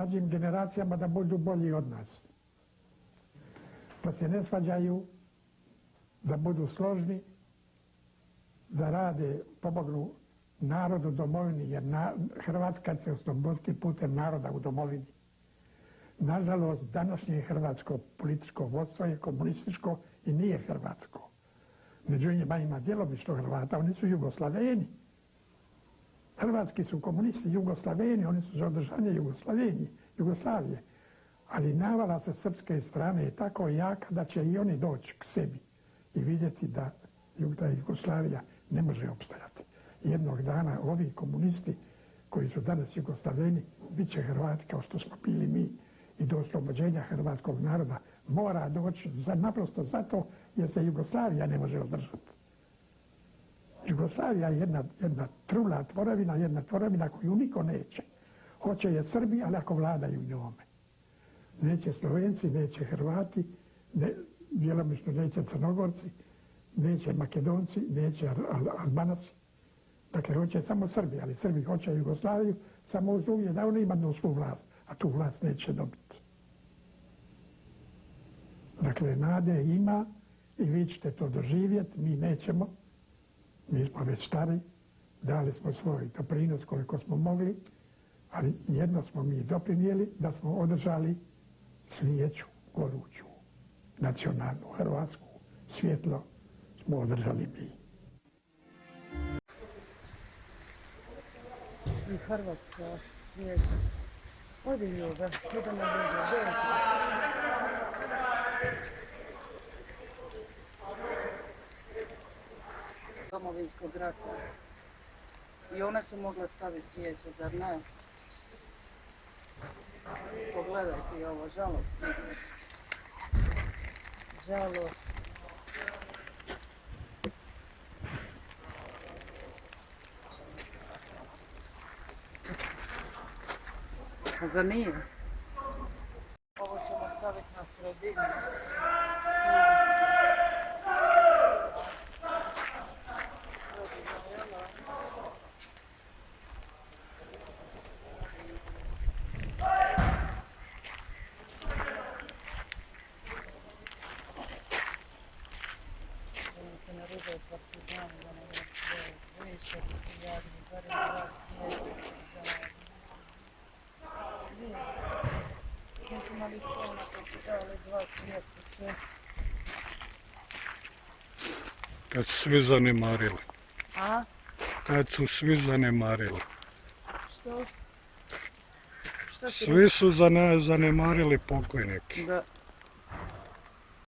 mlađim generacijama da budu bolji od nas. Da se ne svađaju, da budu složni, da rade, pomognu narodu, domovini, jer Hrvatska će se osloboditi putem naroda u domovini. Nažalost, današnje hrvatsko političko vodstvo je komunističko i nije hrvatsko. Među njima ima djelomično Hrvata, oni su Jugoslaveni. Hrvatski su komunisti Jugoslaveni, oni su za održanje Jugoslavije. Ali navala sa srpske strane je tako jaka da će i oni doći k sebi i vidjeti da Jugoslavija ne može opstajati. Jednog dana ovi komunisti koji su danas Jugoslaveni bit će Hrvati kao što smo bili mi i do oslobođenja hrvatskog naroda mora doći naprosto zato jer se Jugoslavija ne može održati. Jugoslavija je jedna trula tvorevina, jedna tvorevina koju niko neće. Hoće je Srbi, ali ako vladaju njome. Neće Slovenci, neće Hrvati, djelomično neće Crnogorci, neće Makedonci, neće Albanaci. Dakle, hoće samo Srbi, ali Srbi hoće Jugoslaviju samo uz uvjet da oni imaju svu vlast, a tu vlast neće dobiti. Dakle, nade ima i vi ćete to doživjeti, mi nećemo. Mi smo već stari, dali smo svoj doprinos koliko smo mogli, ali jedno smo mi doprinijeli da smo održali svijeću, goruću, nacionalnu, hrvatsku, svjetlo smo održali mi. I Hrvatska, svijet. Odi ljubav, idemo ljubav. Domovinskog rata. I one su mogle staviti svijeće, zar ne? Pogledajte ovo, žalost. Žalost. A zar nije? Ovo ćemo staviti na sredinu. Kad su svi zanemarili. A? Kad su svi zanemarili. Što? Svi su zanemarili pokojnike. Da.